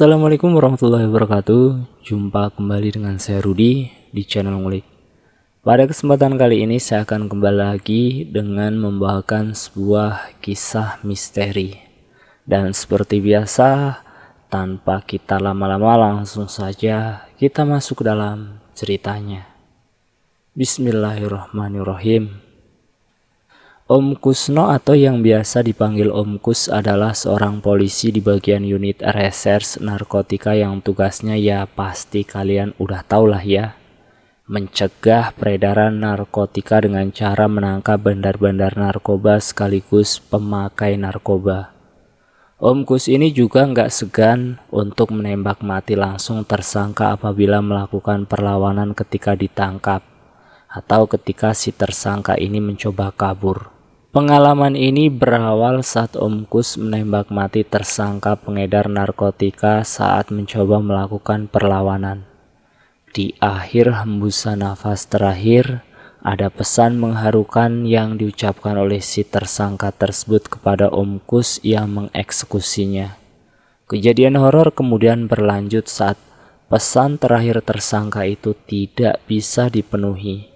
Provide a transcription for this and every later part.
Assalamualaikum warahmatullahi wabarakatuh. Jumpa kembali dengan saya Rudi di channel Ngulik. Pada kesempatan kali ini saya akan kembali lagi dengan membawakan sebuah kisah misteri. Dan seperti biasa, tanpa kita lama-lama langsung saja kita masuk ke dalam ceritanya. Bismillahirrahmanirrahim. Om Kusno atau yang biasa dipanggil Om Kus adalah seorang polisi di bagian unit reserse narkotika yang tugasnya ya pasti kalian udah tau lah ya. Mencegah peredaran narkotika dengan cara menangkap bandar-bandar narkoba sekaligus pemakai narkoba. Om Kus ini juga nggak segan untuk menembak mati langsung tersangka apabila melakukan perlawanan ketika ditangkap atau ketika si tersangka ini mencoba kabur. Pengalaman ini berawal saat Om Kus menembak mati tersangka pengedar narkotika saat mencoba melakukan perlawanan. Di akhir hembusan nafas terakhir, ada pesan mengharukan yang diucapkan oleh si tersangka tersebut kepada Om Kus yang mengeksekusinya. Kejadian horor kemudian berlanjut saat pesan terakhir tersangka itu tidak bisa dipenuhi.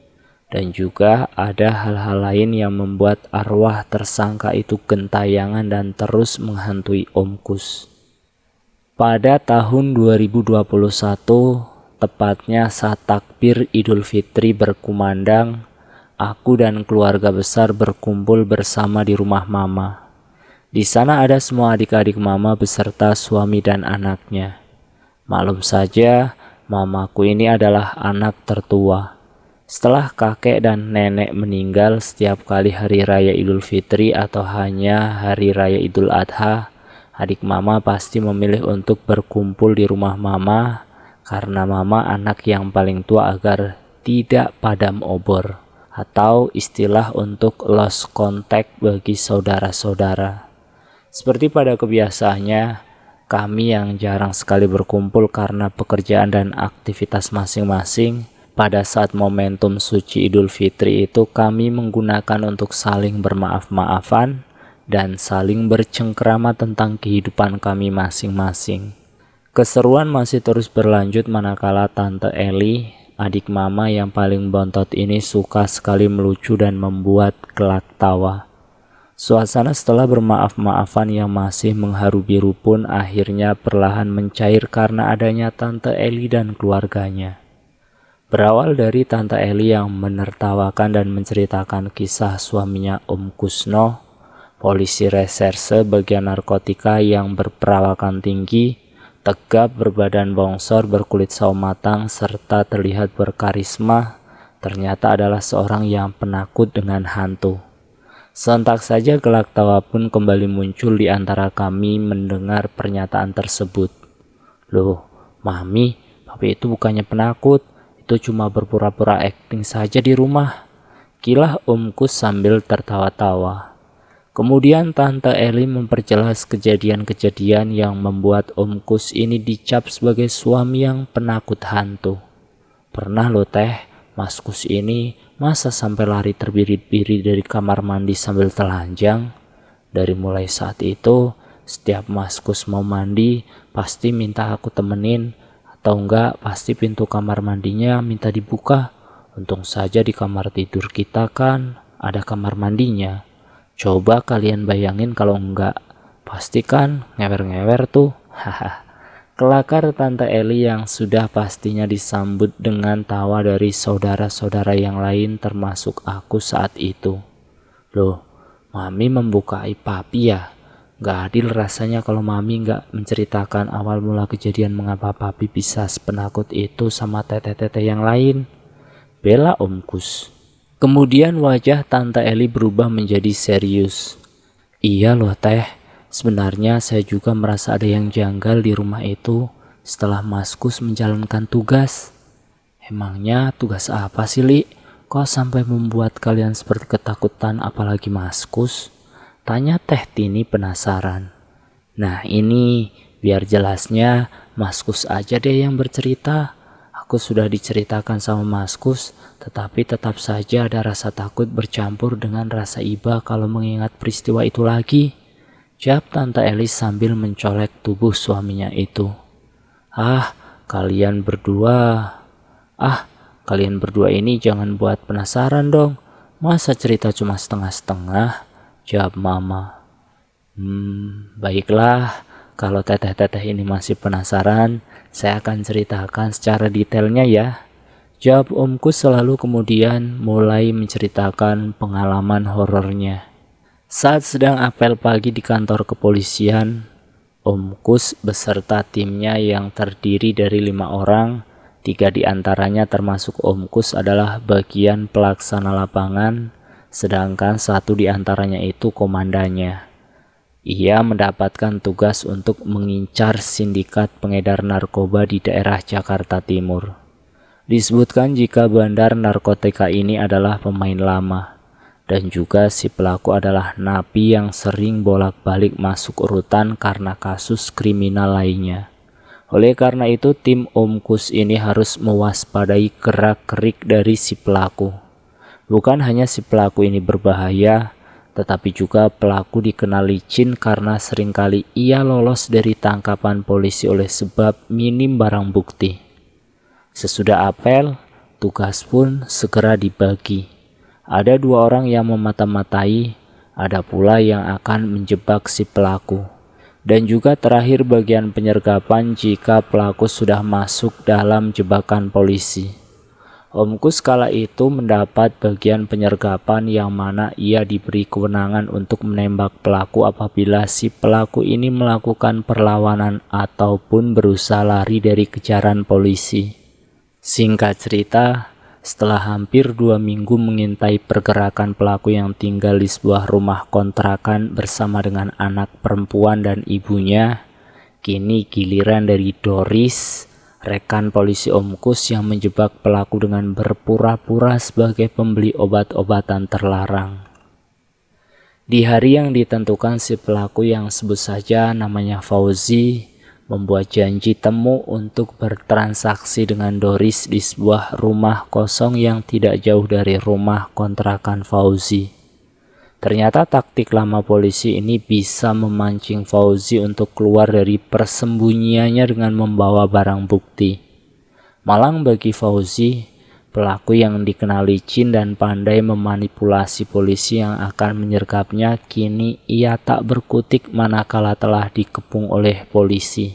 Dan juga ada hal-hal lain yang membuat arwah tersangka itu gentayangan dan terus menghantui Om Kus. Pada tahun 2021, tepatnya saat takbir Idul Fitri berkumandang, aku dan keluarga besar berkumpul bersama di rumah Mama. Di sana ada semua adik-adik Mama beserta suami dan anaknya. Maklum saja, mamaku ini adalah anak tertua. Setelah kakek dan nenek meninggal, setiap kali hari raya Idul Fitri atau hanya hari raya Idul Adha, adik mama pasti memilih untuk berkumpul di rumah mama karena mama anak yang paling tua agar tidak padam obor atau istilah untuk lost contact bagi saudara-saudara. Seperti pada kebiasaannya, kami yang jarang sekali berkumpul karena pekerjaan dan aktivitas masing-masing, pada saat momentum suci Idul Fitri itu kami menggunakan untuk saling bermaaf-maafan dan saling bercengkrama tentang kehidupan kami masing-masing. Keseruan masih terus berlanjut manakala Tante Eli, adik mama yang paling bontot ini suka sekali melucu dan membuat gelak tawa. Suasana setelah bermaaf-maafan yang masih mengharu biru pun akhirnya perlahan mencair karena adanya Tante Eli dan keluarganya. Berawal dari Tante Eli yang menertawakan dan menceritakan kisah suaminya Om Kusno, polisi reserse bagian narkotika yang berperawakan tinggi, tegap, berbadan bongsor, berkulit sawo matang, serta terlihat berkarisma, ternyata adalah seorang yang penakut dengan hantu. Sontak saja gelak tawa pun kembali muncul di antara kami mendengar pernyataan tersebut. Loh, Mami, Papi itu bukannya penakut. Itu cuma berpura-pura acting saja di rumah, kilah Om Kus sambil tertawa-tawa. Kemudian Tante Eli memperjelas kejadian-kejadian yang membuat Om Kus ini dicap sebagai suami yang penakut hantu. Pernah loh teh, Mas Kus ini masa sampai lari terbirit-birit dari kamar mandi sambil telanjang. Dari mulai saat itu, setiap Mas Kus mau mandi pasti minta aku temenin. Atau enggak pasti pintu kamar mandinya minta dibuka. Untung saja di kamar tidur kita kan ada kamar mandinya. Coba kalian bayangin kalau enggak, pasti kan ngewer-ngewer tuh. Haha. Kelakar Tante Eli yang sudah pastinya disambut dengan tawa dari saudara-saudara yang lain termasuk aku saat itu. Loh, Mami membukai Papi ya? Gak adil rasanya kalau Mami gak menceritakan awal mula kejadian mengapa Papi bisa sepenakut itu sama teteh-teteh yang lain. Bela Om Kus. Kemudian wajah Tante Eli berubah menjadi serius. Iya loh teh, sebenarnya saya juga merasa ada yang janggal di rumah itu setelah Mas Kus menjalankan tugas. Emangnya tugas apa sih Li? Kok sampai membuat kalian seperti ketakutan apalagi Mas Kus? Tanya Teh Tini penasaran. Nah ini biar jelasnya Mas Kus aja deh yang bercerita. Aku sudah diceritakan sama Mas Kus, tetapi tetap saja ada rasa takut bercampur dengan rasa iba kalau mengingat peristiwa itu lagi. Jawab Tante Elis sambil mencolek tubuh suaminya itu. Ah, kalian berdua. Kalian berdua ini jangan buat penasaran dong. Masa cerita cuma setengah-setengah? Jawab Mama. Baiklah. Kalau teteh-teteh ini masih penasaran, saya akan ceritakan secara detailnya ya. Jawab Omku selalu, kemudian mulai menceritakan pengalaman horornya. Saat sedang apel pagi di kantor kepolisian, Om Kus beserta timnya yang terdiri dari 5 orang, 3 diantaranya termasuk Om Kus adalah bagian pelaksana lapangan, sedangkan 1 diantaranya itu komandannya. Ia mendapatkan tugas untuk mengincar sindikat pengedar narkoba di daerah Jakarta Timur. Disebutkan jika bandar narkotika ini adalah pemain lama. Dan juga si pelaku adalah napi yang sering bolak-balik masuk urutan karena kasus kriminal lainnya. Oleh karena itu, tim Om Kus ini harus mewaspadai gerak-gerik dari si pelaku. Bukan hanya si pelaku ini berbahaya, tetapi juga pelaku dikenal licin karena seringkali ia lolos dari tangkapan polisi oleh sebab minim barang bukti. Sesudah apel, tugas pun segera dibagi. Ada 2 orang yang memata-matai, ada pula yang akan menjebak si pelaku. Dan juga terakhir bagian penyergapan jika pelaku sudah masuk dalam jebakan polisi. Om Kus kala itu mendapat bagian penyergapan yang mana ia diberi kewenangan untuk menembak pelaku apabila si pelaku ini melakukan perlawanan ataupun berusaha lari dari kejaran polisi. Singkat cerita, setelah hampir 2 minggu mengintai pergerakan pelaku yang tinggal di sebuah rumah kontrakan bersama dengan anak perempuan dan ibunya, kini giliran dari Doris, rekan polisi Om Kus yang menjebak pelaku dengan berpura-pura sebagai pembeli obat-obatan terlarang. Di hari yang ditentukan, si pelaku yang sebut saja namanya Fauzi membuat janji temu untuk bertransaksi dengan Doris di sebuah rumah kosong yang tidak jauh dari rumah kontrakan Fauzi. Ternyata taktik lama polisi ini bisa memancing Fauzi untuk keluar dari persembunyiannya dengan membawa barang bukti. Malang bagi Fauzi, pelaku yang dikenal licin dan pandai memanipulasi polisi yang akan menyergapnya, kini ia tak berkutik manakala telah dikepung oleh polisi.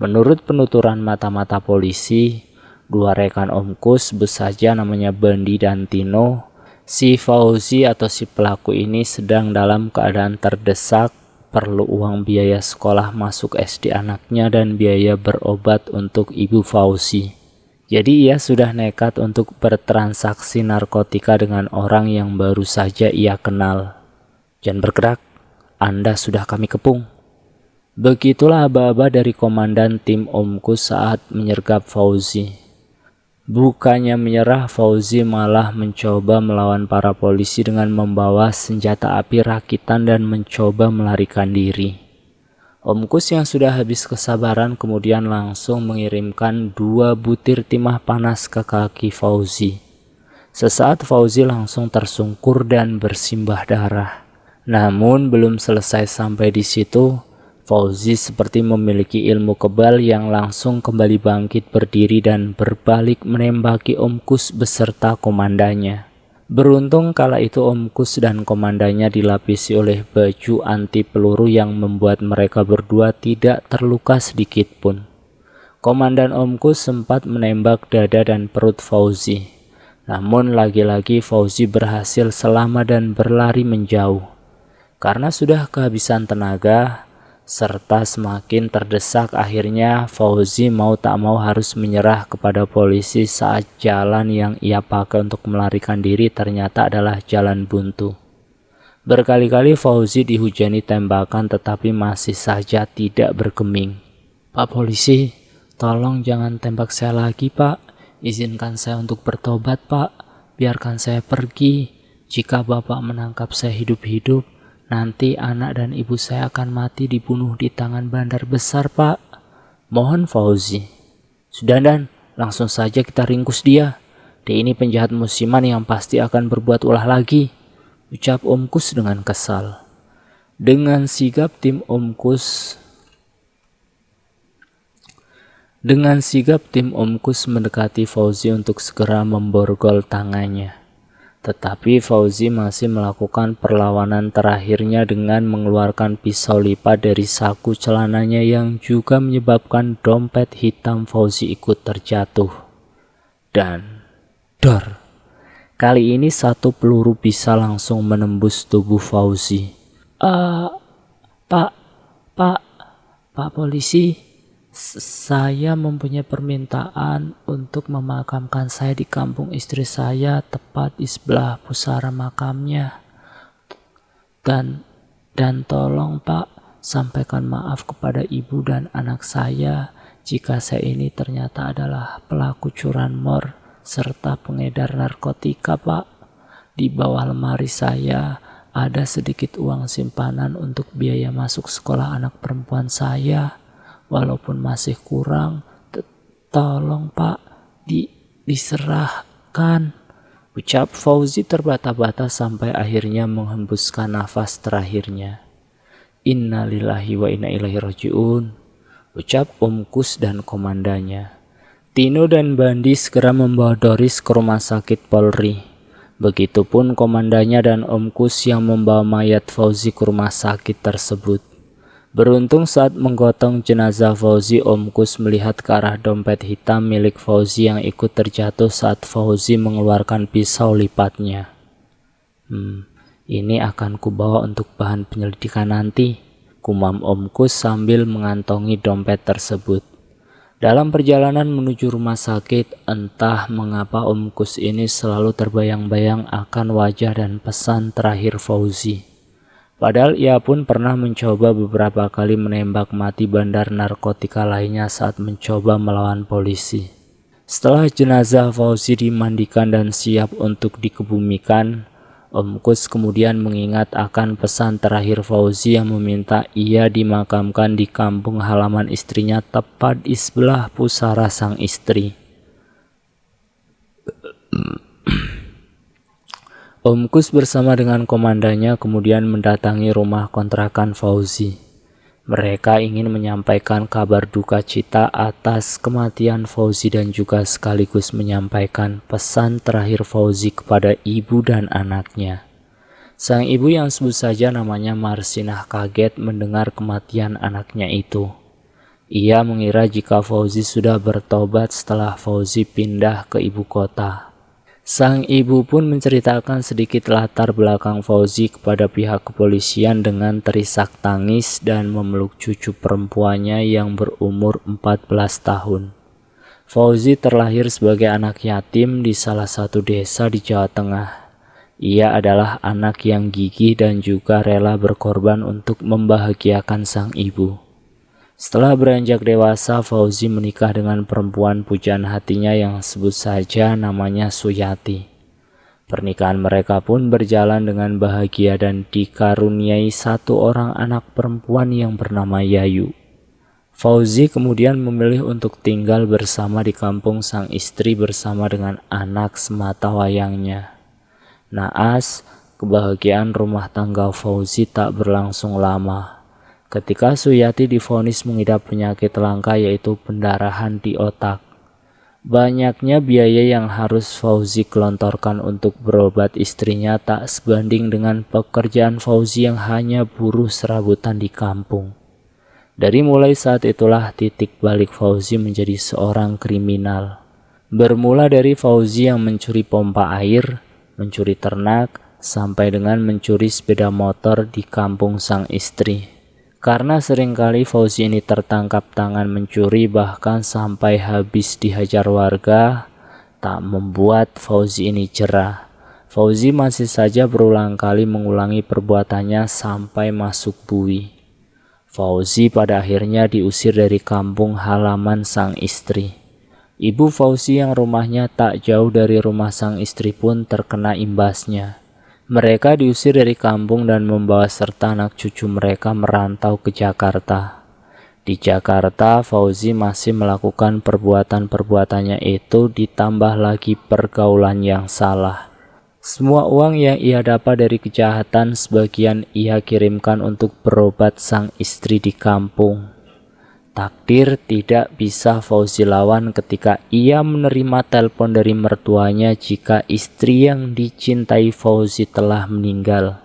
Menurut penuturan mata-mata polisi, 2 rekan Om Kus saja namanya Bandi dan Tino, si Fauzi atau si pelaku ini sedang dalam keadaan terdesak, perlu uang biaya sekolah masuk SD anaknya dan biaya berobat untuk ibu Fauzi. Jadi ia sudah nekat untuk bertransaksi narkotika dengan orang yang baru saja ia kenal. Jangan bergerak, Anda sudah kami kepung. Begitulah aba-aba dari komandan tim Om Kus saat menyergap Fauzi. Bukannya menyerah, Fauzi malah mencoba melawan para polisi dengan membawa senjata api rakitan dan mencoba melarikan diri. Om Kus yang sudah habis kesabaran kemudian langsung mengirimkan 2 butir timah panas ke kaki Fauzi. Sesaat Fauzi langsung tersungkur dan bersimbah darah. Namun belum selesai sampai di situ, Fauzi seperti memiliki ilmu kebal yang langsung kembali bangkit berdiri dan berbalik menembaki Om Kus beserta komandannya. Beruntung kala itu Om Kus dan komandannya dilapisi oleh baju anti peluru yang membuat mereka berdua tidak terluka sedikit pun. Komandan Om Kus sempat menembak dada dan perut Fauzi. Namun lagi-lagi Fauzi berhasil selamat dan berlari menjauh. Karena sudah kehabisan tenaga, serta semakin terdesak, akhirnya Fauzi mau tak mau harus menyerah kepada polisi saat jalan yang ia pakai untuk melarikan diri ternyata adalah jalan buntu. Berkali-kali Fauzi dihujani tembakan tetapi masih saja tidak bergeming. "Pak polisi, tolong jangan tembak saya lagi, Pak. Izinkan saya untuk bertobat, Pak. Biarkan saya pergi. Jika Bapak menangkap saya hidup-hidup, nanti anak dan ibu saya akan mati dibunuh di tangan bandar besar, Pak." "Mohon Fauzi." "Sudah Dan, langsung saja kita ringkus dia. Dia ini penjahat musiman yang pasti akan berbuat ulah lagi," ucap Om Kus dengan kesal. Dengan sigap tim Om Kus Dengan sigap tim Om Kus mendekati Fauzi untuk segera memborgol tangannya. Tetapi Fauzi masih melakukan perlawanan terakhirnya dengan mengeluarkan pisau lipat dari saku celananya yang juga menyebabkan dompet hitam Fauzi ikut terjatuh. Dan dor! Kali ini satu peluru bisa langsung menembus tubuh Fauzi. Pak, Pak polisi, saya mempunyai permintaan untuk memakamkan saya di kampung istri saya, tepat di sebelah pusara makamnya. Dan tolong Pak, sampaikan maaf kepada ibu dan anak saya jika saya ini ternyata adalah pelaku curanmor serta pengedar narkotika, Pak. Di bawah lemari saya ada sedikit uang simpanan untuk biaya masuk sekolah anak perempuan saya. Walaupun masih kurang, tolong Pak, diserahkan. Ucap Fauzi terbata-bata sampai akhirnya menghembuskan nafas terakhirnya. Innalillahi wa inna ilaihi raji'un, ucap Om Kus dan komandannya. Tino dan Bandi segera membawa Doris ke rumah sakit Polri. Begitupun komandannya dan Om Kus yang membawa mayat Fauzi ke rumah sakit tersebut. Beruntung saat menggotong jenazah Fauzi, Om Kus melihat ke arah dompet hitam milik Fauzi yang ikut terjatuh saat Fauzi mengeluarkan pisau lipatnya. Ini akan kubawa untuk bahan penyelidikan nanti, kumam Om Kus sambil mengantongi dompet tersebut. Dalam perjalanan menuju rumah sakit, entah mengapa Om Kus ini selalu terbayang-bayang akan wajah dan pesan terakhir Fauzi. Padahal ia pun pernah mencoba beberapa kali menembak mati bandar narkotika lainnya saat mencoba melawan polisi. Setelah jenazah Fauzi dimandikan dan siap untuk dikebumikan, Om Kus kemudian mengingat akan pesan terakhir Fauzi yang meminta ia dimakamkan di kampung halaman istrinya tepat di sebelah pusara sang istri. Om Kus bersama dengan komandannya kemudian mendatangi rumah kontrakan Fauzi. Mereka ingin menyampaikan kabar duka cita atas kematian Fauzi dan juga sekaligus menyampaikan pesan terakhir Fauzi kepada ibu dan anaknya. Sang ibu yang sebut saja namanya Marsinah kaget mendengar kematian anaknya itu. Ia mengira jika Fauzi sudah bertobat setelah Fauzi pindah ke ibu kota. Sang ibu pun menceritakan sedikit latar belakang Fauzi kepada pihak kepolisian dengan terisak tangis dan memeluk cucu perempuannya yang berumur 14 tahun. Fauzi terlahir sebagai anak yatim di salah satu desa di Jawa Tengah. Ia adalah anak yang gigih dan juga rela berkorban untuk membahagiakan sang ibu. Setelah beranjak dewasa, Fauzi menikah dengan perempuan pujaan hatinya yang sebut saja namanya Suyati. Pernikahan mereka pun berjalan dengan bahagia dan dikaruniai satu orang anak perempuan yang bernama Yayu. Fauzi kemudian memilih untuk tinggal bersama di kampung sang istri bersama dengan anak semata wayangnya. Naas, kebahagiaan rumah tangga Fauzi tak berlangsung lama. Ketika Suyati divonis mengidap penyakit langka yaitu pendarahan di otak. Banyaknya biaya yang harus Fauzi gelontorkan untuk berobat istrinya tak sebanding dengan pekerjaan Fauzi yang hanya buruh serabutan di kampung. Dari mulai saat itulah titik balik Fauzi menjadi seorang kriminal. Bermula dari Fauzi yang mencuri pompa air, mencuri ternak, sampai dengan mencuri sepeda motor di kampung sang istri. Karena seringkali Fauzi ini tertangkap tangan mencuri bahkan sampai habis dihajar warga, tak membuat Fauzi ini jera. Fauzi masih saja berulang kali mengulangi perbuatannya sampai masuk bui. Fauzi pada akhirnya diusir dari kampung halaman sang istri. Ibu Fauzi yang rumahnya tak jauh dari rumah sang istri pun terkena imbasnya. Mereka diusir dari kampung dan membawa serta anak cucu mereka merantau ke Jakarta. Di Jakarta, Fauzi masih melakukan perbuatan-perbuatannya itu ditambah lagi pergaulan yang salah. Semua uang yang ia dapat dari kejahatan sebagian ia kirimkan untuk berobat sang istri di kampung. Takdir tidak bisa Fauzi lawan ketika ia menerima telepon dari mertuanya jika istri yang dicintai Fauzi telah meninggal.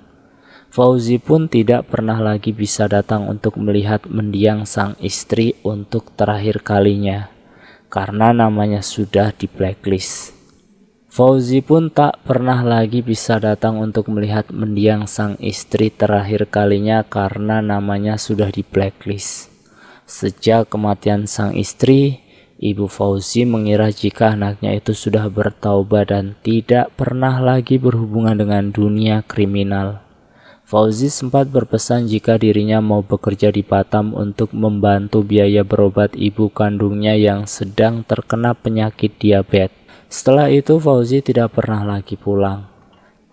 Fauzi pun tidak pernah lagi bisa datang untuk melihat mendiang sang istri untuk terakhir kalinya, karena namanya sudah di blacklist. Fauzi pun tak pernah lagi bisa datang untuk melihat mendiang sang istri terakhir kalinya karena namanya sudah di blacklist. Sejak kematian sang istri, Ibu Fauzi mengira jika anaknya itu sudah bertaubat dan tidak pernah lagi berhubungan dengan dunia kriminal. Fauzi sempat berpesan jika dirinya mau bekerja di Batam untuk membantu biaya berobat ibu kandungnya yang sedang terkena penyakit diabetes. Setelah itu Fauzi tidak pernah lagi pulang.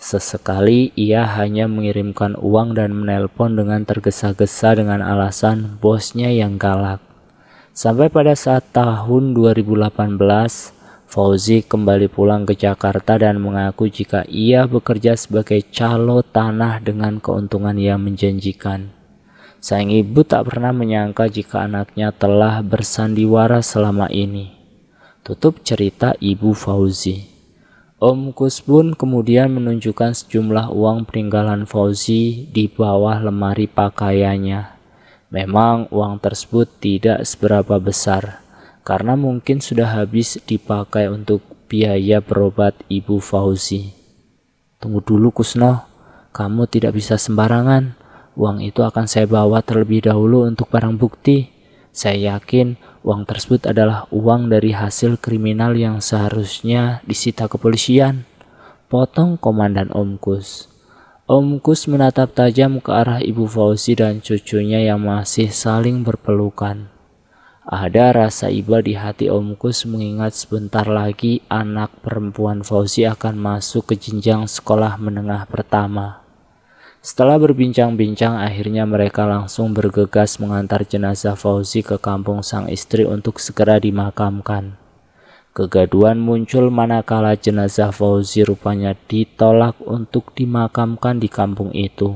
Sesekali ia hanya mengirimkan uang dan menelpon dengan tergesa-gesa dengan alasan bosnya yang galak. Sampai pada saat tahun 2018, Fauzi kembali pulang ke Jakarta dan mengaku jika ia bekerja sebagai calo tanah dengan keuntungan yang menjanjikan. Sang ibu tak pernah menyangka jika anaknya telah bersandiwara selama ini. Tutup cerita Ibu Fauzi. Om Kus pun kemudian menunjukkan sejumlah uang peninggalan Fauzi di bawah lemari pakaiannya. Memang uang tersebut tidak seberapa besar, karena mungkin sudah habis dipakai untuk biaya berobat Ibu Fauzi. Tunggu dulu Kusno, kamu tidak bisa sembarangan. Uang itu akan saya bawa terlebih dahulu untuk barang bukti. Saya yakin uang tersebut adalah uang dari hasil kriminal yang seharusnya disita kepolisian. Potong Komandan Om Kus. Om Kus menatap tajam ke arah Ibu Fauzi dan cucunya yang masih saling berpelukan. Ada rasa iba di hati Om Kus mengingat sebentar lagi anak perempuan Fauzi akan masuk ke jenjang sekolah menengah pertama. Setelah berbincang-bincang, akhirnya mereka langsung bergegas mengantar jenazah Fauzi ke kampung sang istri untuk segera dimakamkan. Kegaduhan muncul manakala jenazah Fauzi rupanya ditolak untuk dimakamkan di kampung itu.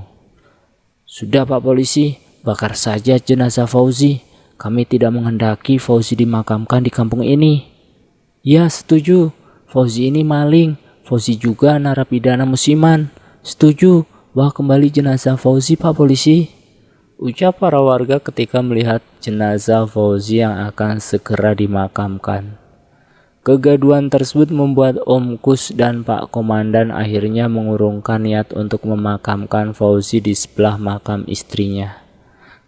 Sudah Pak Polisi, bakar saja jenazah Fauzi. Kami tidak menghendaki Fauzi dimakamkan di kampung ini. Ya, setuju. Fauzi ini maling. Fauzi juga narapidana musiman. Setuju. Bawa kembali jenazah Fauzi Pak Polisi, ucap para warga ketika melihat jenazah Fauzi yang akan segera dimakamkan. Kegaduhan tersebut membuat Om Kus dan Pak Komandan akhirnya mengurungkan niat untuk memakamkan Fauzi di sebelah makam istrinya.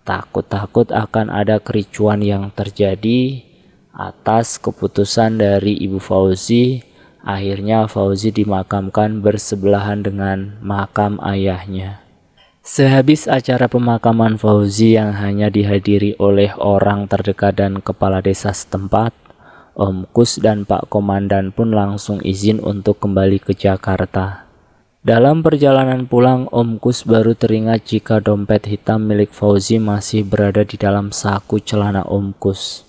Takut-takut akan ada kericuan yang terjadi atas keputusan dari Ibu Fauzi. Akhirnya Fauzi dimakamkan bersebelahan dengan makam ayahnya. Sehabis acara pemakaman Fauzi yang hanya dihadiri oleh orang terdekat dan kepala desa setempat, Om Kus dan Pak Komandan pun langsung izin untuk kembali ke Jakarta. Dalam perjalanan pulang, Om Kus baru teringat jika dompet hitam milik Fauzi masih berada di dalam saku celana Om Kus.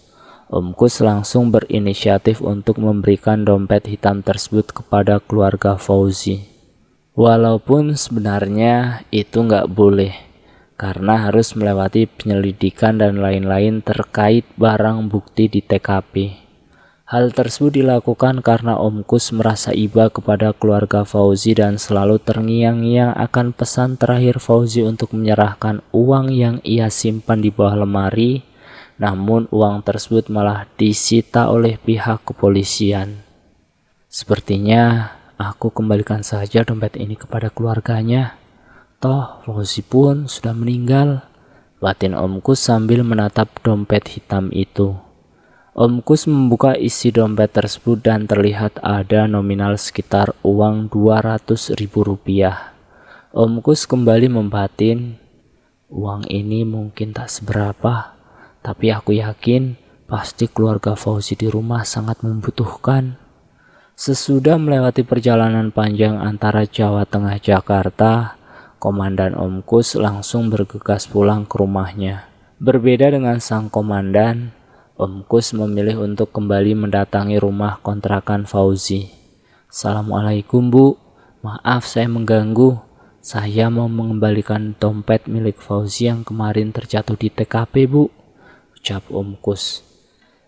Om Kus langsung berinisiatif untuk memberikan dompet hitam tersebut kepada keluarga Fauzi. Walaupun sebenarnya itu nggak boleh, karena harus melewati penyelidikan dan lain-lain terkait barang bukti di TKP. Hal tersebut dilakukan karena Om Kus merasa iba kepada keluarga Fauzi dan selalu terngiang-ngiang akan pesan terakhir Fauzi untuk menyerahkan uang yang ia simpan di bawah lemari. Namun uang tersebut malah disita oleh pihak kepolisian. Sepertinya aku kembalikan saja dompet ini kepada keluarganya. Toh Fauzi pun sudah meninggal, batin Om Kus sambil menatap dompet hitam itu. Om Kus membuka isi dompet tersebut dan terlihat ada nominal sekitar uang Rp200.000. Om Kus kembali membatin, uang ini mungkin tak seberapa, tapi aku yakin pasti keluarga Fauzi di rumah sangat membutuhkan. Sesudah melewati perjalanan panjang antara Jawa Tengah Jakarta, Komandan Om Kus langsung bergegas pulang ke rumahnya. Berbeda dengan sang komandan, Om Kus memilih untuk kembali mendatangi rumah kontrakan Fauzi. Assalamualaikum Bu, maaf saya mengganggu. Saya mau mengembalikan dompet milik Fauzi yang kemarin terjatuh di TKP Bu, ucap Om Kus.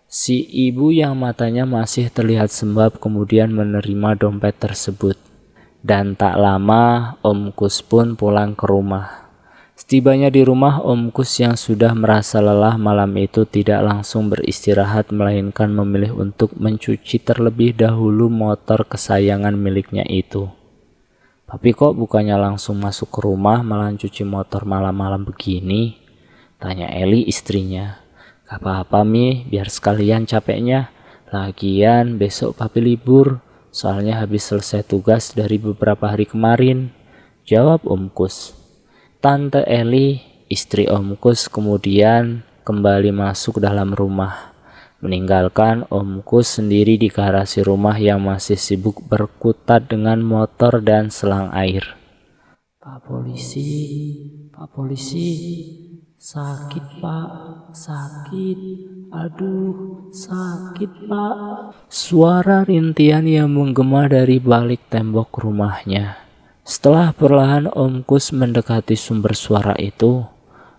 Si ibu yang matanya masih terlihat sembab kemudian menerima dompet tersebut. Dan tak lama Om Kus pun pulang ke rumah. Setibanya di rumah, Om Kus yang sudah merasa lelah malam itu tidak langsung beristirahat melainkan memilih untuk mencuci terlebih dahulu motor kesayangan miliknya itu. Tapi kok bukannya langsung masuk ke rumah malah cuci motor malam-malam begini? Tanya Eli istrinya. Gak apa-apa Mi, biar sekalian capeknya. Lagian besok papi libur, soalnya habis selesai tugas dari beberapa hari kemarin. Jawab Om Kus. Tante Eli, istri Om Kus, kemudian kembali masuk dalam rumah, meninggalkan Om Kus sendiri di garasi rumah yang masih sibuk berkutat dengan motor dan selang air. Pak polisi, sakit Pak, sakit, aduh sakit Pak. Suara rintian yang menggema dari balik tembok rumahnya. Setelah perlahan Om Kus mendekati sumber suara itu,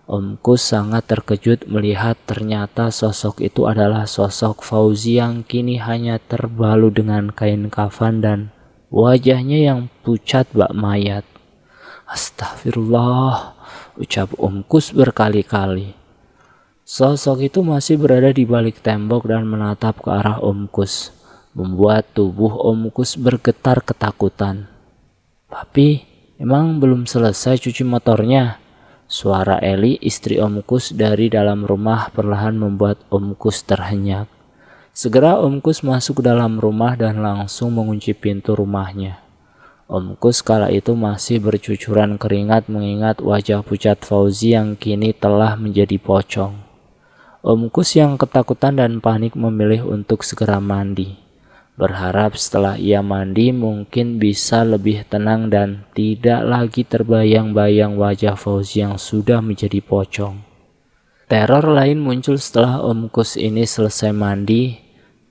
Om Kus sangat terkejut melihat ternyata sosok itu adalah sosok Fauzi yang kini hanya terbalut dengan kain kafan dan wajahnya yang pucat bak mayat. Astagfirullah, ucap Om Kus berkali-kali. Sosok itu masih berada di balik tembok dan menatap ke arah Om Kus, membuat tubuh Om Kus bergetar ketakutan. Papi, emang belum selesai cuci motornya? Suara Eli, istri Om Kus dari dalam rumah perlahan membuat Om Kus terhenyak. Segera Om Kus masuk ke dalam rumah dan langsung mengunci pintu rumahnya. Om Kus kala itu masih bercucuran keringat mengingat wajah pucat Fauzi yang kini telah menjadi pocong. Om Kus yang ketakutan dan panik memilih untuk segera mandi. Berharap setelah ia mandi mungkin bisa lebih tenang dan tidak lagi terbayang-bayang wajah Fauzi yang sudah menjadi pocong. Teror lain muncul setelah Om Kus ini selesai mandi.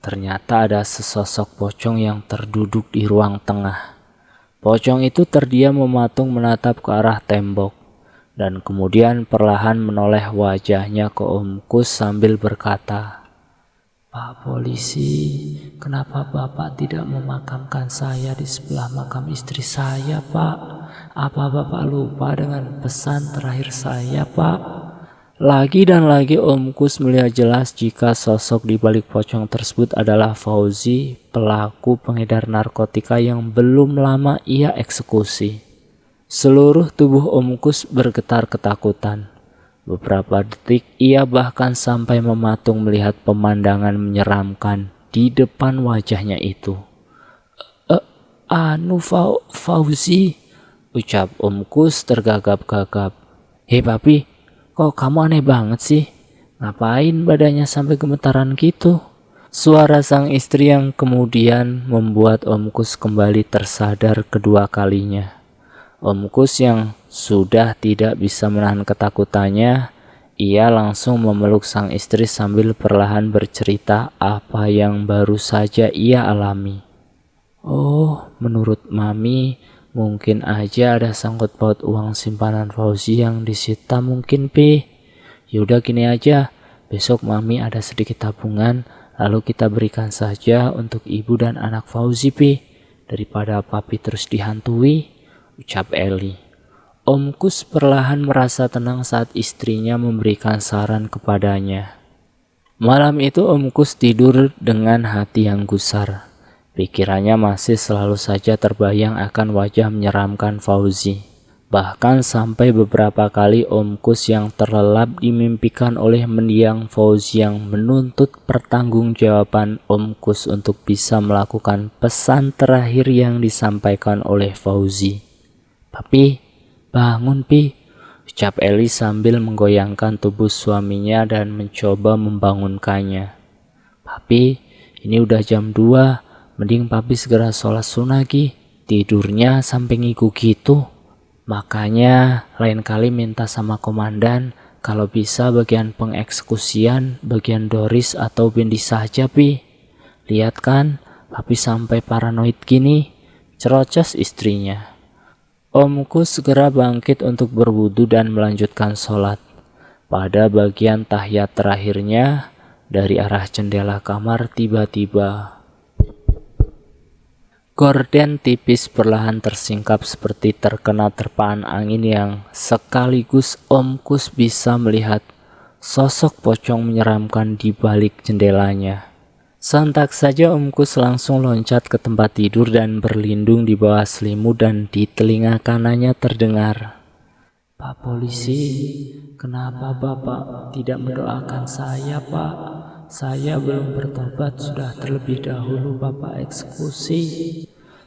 Ternyata ada sesosok pocong yang terduduk di ruang tengah. Pocong itu terdiam mematung menatap ke arah tembok, dan kemudian perlahan menoleh wajahnya ke Om Kus sambil berkata, Pak polisi, kenapa Bapak tidak memakamkan saya di sebelah makam istri saya, Pak? Apa Bapak lupa dengan pesan terakhir saya, Pak? Lagi dan lagi Om Kus melihat jelas jika sosok di balik pocong tersebut adalah Fauzi, pelaku pengedar narkotika yang belum lama ia eksekusi. Seluruh tubuh Om Kus bergetar ketakutan. Beberapa detik ia bahkan sampai mematung melihat pemandangan menyeramkan di depan wajahnya itu. Fauzi, ucap Om Kus tergagap-gagap. Hei papi, kok kamu aneh banget sih? Ngapain badannya sampai gemetaran gitu? Suara sang istri yang kemudian membuat Om Kus kembali tersadar kedua kalinya. Om Kus yang sudah tidak bisa menahan ketakutannya, ia langsung memeluk sang istri sambil perlahan bercerita apa yang baru saja ia alami. Oh, menurut Mami, mungkin aja ada sangkut paut uang simpanan Fauzi yang disita mungkin, Pi. Yaudah gini aja, besok Mami ada sedikit tabungan, lalu kita berikan saja untuk ibu dan anak Fauzi, Pi. Daripada Papi terus dihantui, ucap Eli. Om Kus perlahan merasa tenang saat istrinya memberikan saran kepadanya. Malam itu Om Kus tidur dengan hati yang gusar. Pikirannya masih selalu saja terbayang akan wajah menyeramkan Fauzi. Bahkan sampai beberapa kali Om Kus yang terlelap dimimpikan oleh mendiang Fauzi yang menuntut pertanggungjawaban Om Kus untuk bisa melakukan pesan terakhir yang disampaikan oleh Fauzi. Papi, bangun Pi, ucap Eli sambil menggoyangkan tubuh suaminya dan mencoba membangunkannya. Papi, ini udah jam 2. Mending papi segera sholat sunnah Gi. Tidurnya sampai ngigu gitu. Makanya lain kali minta sama komandan kalau bisa bagian pengeksekusian, bagian Doris atau Bindi saja Pi. Lihat kan, papi sampai paranoid gini. Cerocos istrinya. Om Kus segera bangkit untuk berwudu dan melanjutkan sholat. Pada bagian tahiyat terakhirnya, dari arah jendela kamar tiba-tiba gorden tipis perlahan tersingkap seperti terkena terpaan angin yang sekaligus Om Kus bisa melihat sosok pocong menyeramkan di balik jendelanya. Sontak saja Om Kus langsung loncat ke tempat tidur dan berlindung di bawah selimut dan di telinga kanannya terdengar, "Pak polisi, kenapa Bapak tidak mendoakan saya, Pak? Saya belum bertobat, sudah terlebih dahulu Bapak eksekusi."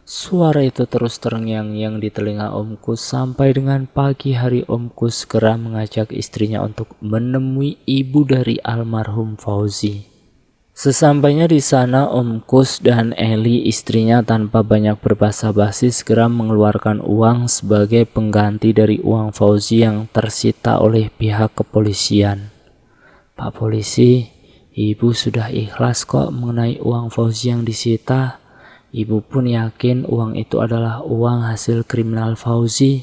Suara itu terus terngiang-ngiang di telinga Om Kus sampai dengan pagi hari Om Kus segera mengajak istrinya untuk menemui ibu dari almarhum Fauzi. Sesampainya di sana, Om Kus dan Eli istrinya tanpa banyak berbasa-basi segera mengeluarkan uang sebagai pengganti dari uang Fauzi yang tersita oleh pihak kepolisian. "Pak polisi, ibu sudah ikhlas kok mengenai uang Fauzi yang disita. Ibu pun yakin uang itu adalah uang hasil kriminal Fauzi,"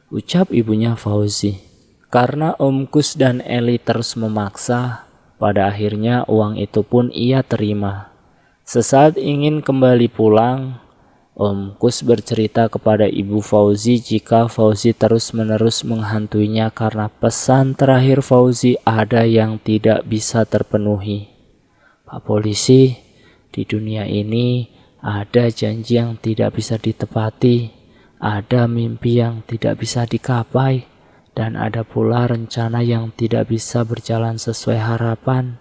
ucap ibunya Fauzi. Karena Om Kus dan Eli terus memaksa, pada akhirnya uang itu pun ia terima. Sesaat ingin kembali pulang, Om Kus bercerita kepada ibu Fauzi jika Fauzi terus-menerus menghantuinya karena pesan terakhir Fauzi ada yang tidak bisa terpenuhi. "Pak polisi, di dunia ini ada janji yang tidak bisa ditepati, ada mimpi yang tidak bisa digapai, dan ada pula rencana yang tidak bisa berjalan sesuai harapan.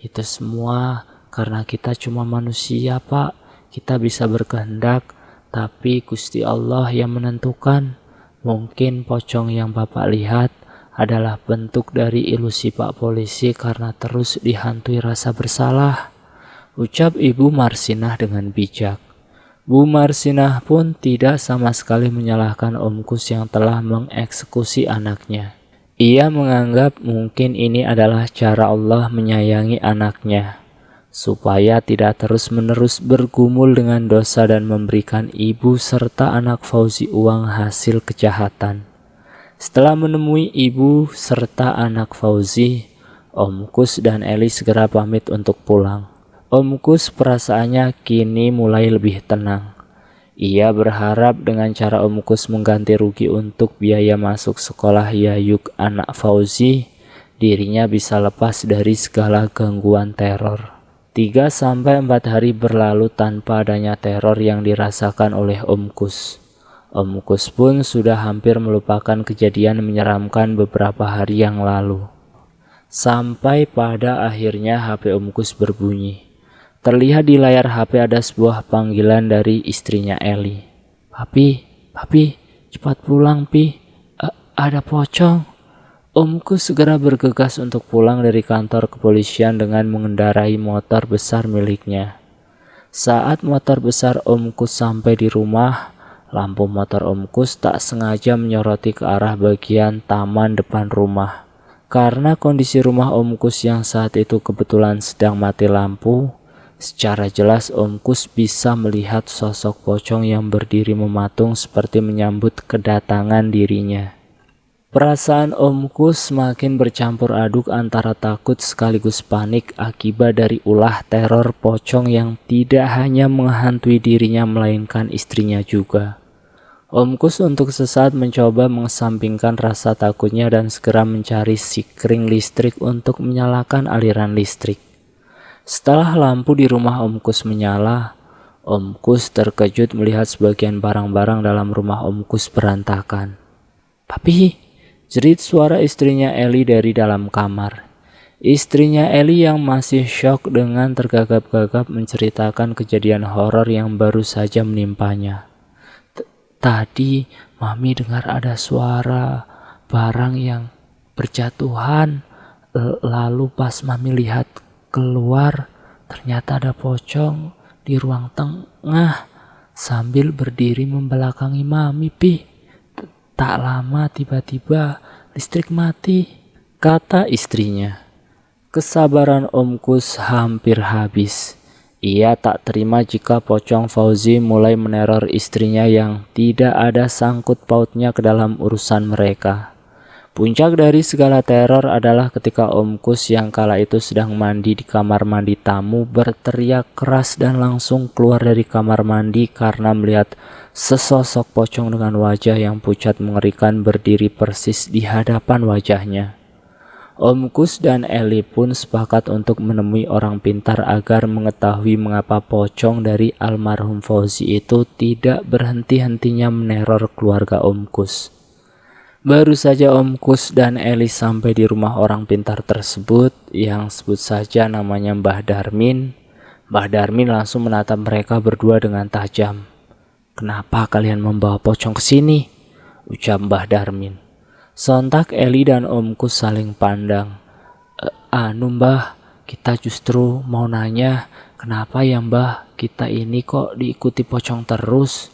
Itu semua karena kita cuma manusia, Pak. Kita bisa berkehendak, tapi Gusti Allah yang menentukan. Mungkin pocong yang Bapak lihat adalah bentuk dari ilusi Pak polisi karena terus dihantui rasa bersalah," ucap Ibu Marsinah dengan bijak. Bu Marsinah pun tidak sama sekali menyalahkan Om Kus yang telah mengeksekusi anaknya. Ia menganggap mungkin ini adalah cara Allah menyayangi anaknya, supaya tidak terus-menerus bergumul dengan dosa dan memberikan ibu serta anak Fauzi uang hasil kejahatan. Setelah menemui ibu serta anak Fauzi, Om Kus dan Eli segera pamit untuk pulang. Om Kus perasaannya kini mulai lebih tenang. Ia berharap dengan cara Om Kus mengganti rugi untuk biaya masuk sekolah Yayuk anak Fauzi, dirinya bisa lepas dari segala gangguan teror. 3-4 hari berlalu tanpa adanya teror yang dirasakan oleh Om Kus. Om Kus pun sudah hampir melupakan kejadian menyeramkan beberapa hari yang lalu. Sampai pada akhirnya HP Om Kus berbunyi. Terlihat di layar HP ada sebuah panggilan dari istrinya Eli. Papi, cepat pulang Pi, ada pocong." Om Kus segera bergegas untuk pulang dari kantor kepolisian dengan mengendarai motor besar miliknya. Saat motor besar Om Kus sampai di rumah, lampu motor Om Kus tak sengaja menyoroti ke arah bagian taman depan rumah. Karena kondisi rumah Om Kus yang saat itu kebetulan sedang mati lampu, secara jelas Om Kus bisa melihat sosok pocong yang berdiri mematung seperti menyambut kedatangan dirinya. Perasaan Om Kus semakin bercampur aduk antara takut sekaligus panik akibat dari ulah teror pocong yang tidak hanya menghantui dirinya melainkan istrinya juga. Om Kus untuk sesaat mencoba mengesampingkan rasa takutnya dan segera mencari sikring listrik untuk menyalakan aliran listrik. Setelah lampu di rumah Om Kus menyala, Om Kus terkejut melihat sebagian barang-barang dalam rumah Om Kus berantakan. "Papi," jerit suara istrinya Eli dari dalam kamar. Istrinya Eli yang masih syok dengan tergagap-gagap menceritakan kejadian horor yang baru saja menimpanya. "Tadi Mami dengar ada suara barang yang berjatuhan. Lalu pas Mami lihat keluar, ternyata ada pocong di ruang tengah sambil berdiri membelakangi Mami, Pi. Tak lama tiba-tiba listrik mati," kata istrinya. Kesabaran Om Kus hampir habis. Ia tak terima jika pocong Fauzi mulai meneror istrinya yang tidak ada sangkut pautnya ke dalam urusan mereka. Puncak dari segala teror adalah ketika Om Kus yang kala itu sedang mandi di kamar mandi tamu berteriak keras dan langsung keluar dari kamar mandi karena melihat sesosok pocong dengan wajah yang pucat mengerikan berdiri persis di hadapan wajahnya. Om Kus dan Eli pun sepakat untuk menemui orang pintar agar mengetahui mengapa pocong dari almarhum Fauzi itu tidak berhenti-hentinya meneror keluarga Om Kus. Baru saja Om Kus dan Eli sampai di rumah orang pintar tersebut yang sebut saja namanya Mbah Darmin. Mbah Darmin langsung menatap mereka berdua dengan tajam. "Kenapa kalian membawa pocong ke sini?" ucap Mbah Darmin. Sontak Eli dan Om Kus saling pandang. Mbah, kita justru mau nanya, kenapa ya Mbah, kita ini kok diikuti pocong terus?"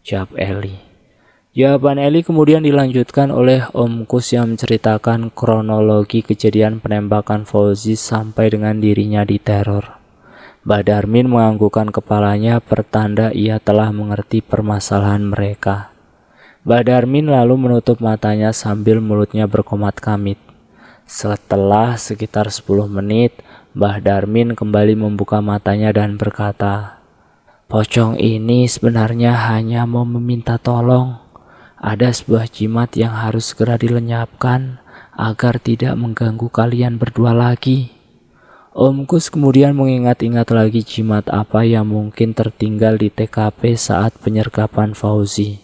jawab Eli. Jawaban Eli kemudian dilanjutkan oleh Om Kus yang menceritakan kronologi kejadian penembakan Fauzi sampai dengan dirinya diteror. Mbah Darmin menganggukkan kepalanya pertanda ia telah mengerti permasalahan mereka. Mbah Darmin lalu menutup matanya sambil mulutnya berkomat-kamit. Setelah sekitar 10 menit, Mbah Darmin kembali membuka matanya dan berkata, "Pocong ini sebenarnya hanya mau meminta tolong. Ada sebuah jimat yang harus segera dilenyapkan agar tidak mengganggu kalian berdua lagi." Om Kus kemudian mengingat-ingat lagi jimat apa yang mungkin tertinggal di TKP saat penyergapan Fauzi.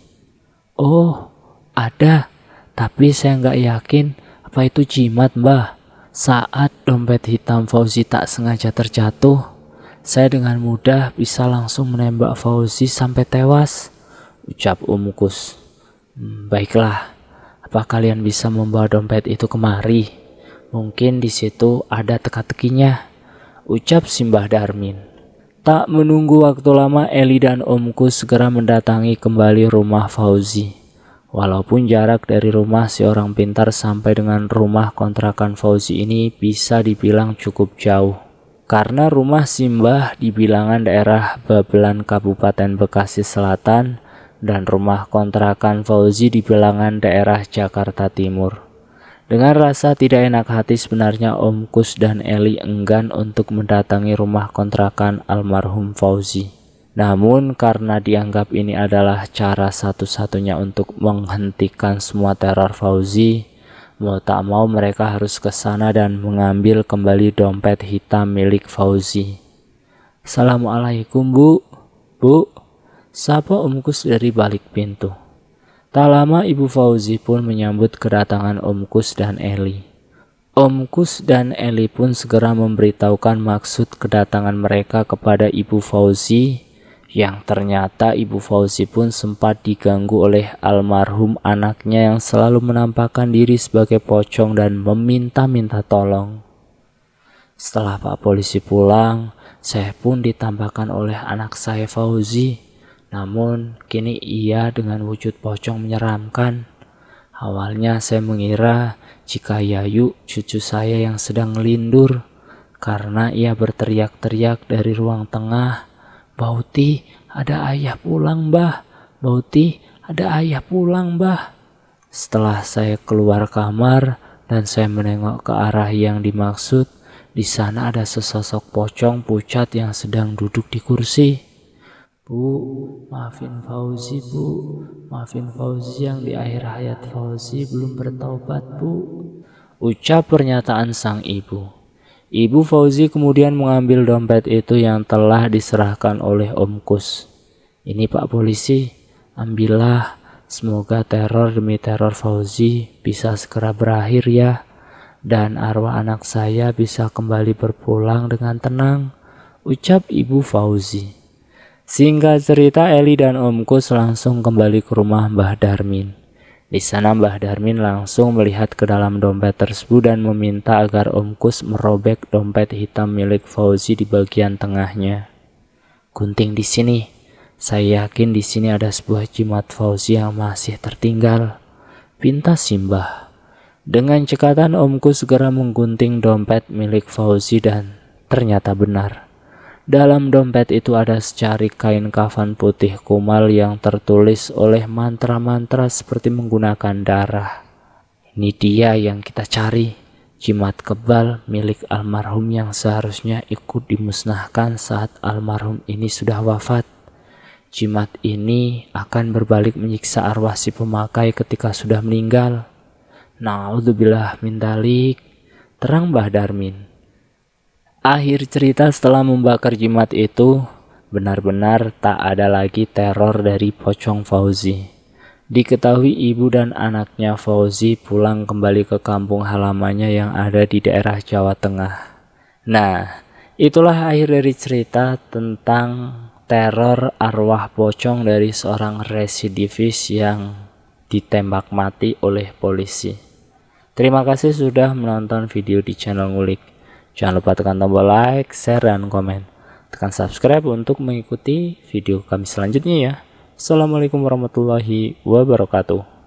"Oh, ada, tapi saya nggak yakin apa itu jimat, Mbah. Saat dompet hitam Fauzi tak sengaja terjatuh, saya dengan mudah bisa langsung menembak Fauzi sampai tewas," ucap Om Kus. "Baiklah, apa kalian bisa membawa dompet itu kemari? Mungkin di situ ada teka-tekinya," ucap Mbah Darmin. Tak menunggu waktu lama, Eli dan Om Kus segera mendatangi kembali rumah Fauzi. Walaupun jarak dari rumah si orang pintar sampai dengan rumah kontrakan Fauzi ini bisa dibilang cukup jauh. Karena rumah Simbah di bilangan daerah Babelan Kabupaten Bekasi Selatan dan rumah kontrakan Fauzi di bilangan daerah Jakarta Timur. Dengan rasa tidak enak hati sebenarnya Om Kus dan Eli enggan untuk mendatangi rumah kontrakan almarhum Fauzi. Namun karena dianggap ini adalah cara satu-satunya untuk menghentikan semua teror Fauzi, mau tak mau mereka harus ke sana dan mengambil kembali dompet hitam milik Fauzi. "Assalamualaikum Bu." Sapa Om Kus dari balik pintu. Tak lama Ibu Fauzi pun menyambut kedatangan Om Kus dan Eli. Om Kus dan Eli pun segera memberitahukan maksud kedatangan mereka kepada Ibu Fauzi, yang ternyata Ibu Fauzi pun sempat diganggu oleh almarhum anaknya yang selalu menampakkan diri sebagai pocong dan meminta-minta tolong. Setelah Pak Polisi pulang, saya pun ditampakkan oleh anak saya Fauzi. Namun kini ia dengan wujud pocong menyeramkan. Awalnya saya mengira jika Yayu, cucu saya yang sedang ngelindur, karena ia berteriak-teriak dari ruang tengah, "Bauti, ada ayah pulang, Mbah. Bauti, ada ayah pulang, Mbah." Setelah saya keluar kamar dan saya menengok ke arah yang dimaksud, di sana ada sesosok pocong pucat yang sedang duduk di kursi. "Bu, maafin Fauzi, Bu. Maafin Fauzi yang di akhir hayat Fauzi belum bertaubat, Bu," ucap pernyataan sang ibu. Ibu Fauzi kemudian mengambil dompet itu yang telah diserahkan oleh Om Kus. "Ini Pak Polisi, ambillah. Semoga teror demi teror Fauzi bisa segera berakhir ya. Dan arwah anak saya bisa kembali berpulang dengan tenang," ucap Ibu Fauzi. Singkat cerita, Eli dan Om Kus langsung kembali ke rumah Mbah Darmin. Di sana Mbah Darmin langsung melihat ke dalam dompet tersebut dan meminta agar Om Kus merobek dompet hitam milik Fauzi di bagian tengahnya. "Gunting di sini. Saya yakin di sini ada sebuah jimat Fauzi yang masih tertinggal," pinta Simbah. Dengan cekatan Om Kus segera menggunting dompet milik Fauzi dan ternyata benar. Dalam dompet itu ada secari kain kafan putih kumal yang tertulis oleh mantra-mantra seperti menggunakan darah. Ini dia yang kita cari, jimat kebal milik almarhum yang seharusnya ikut dimusnahkan saat almarhum ini sudah wafat. Jimat ini akan berbalik menyiksa arwah si pemakai ketika sudah meninggal. Naudzubillah min dzalik. Terang Mbah Darmin. Akhir cerita setelah membakar jimat itu, benar-benar tak ada lagi teror dari Pocong Fauzi. Diketahui ibu dan anaknya Fauzi pulang kembali ke kampung halamannya yang ada di daerah Jawa Tengah. Nah, itulah akhir dari cerita tentang teror arwah pocong dari seorang residivis yang ditembak mati oleh polisi. Terima kasih sudah menonton video di channel Ngulik. Jangan lupa tekan tombol like, share, dan komen. Tekan subscribe untuk mengikuti video kami selanjutnya ya. Assalamualaikum warahmatullahi wabarakatuh.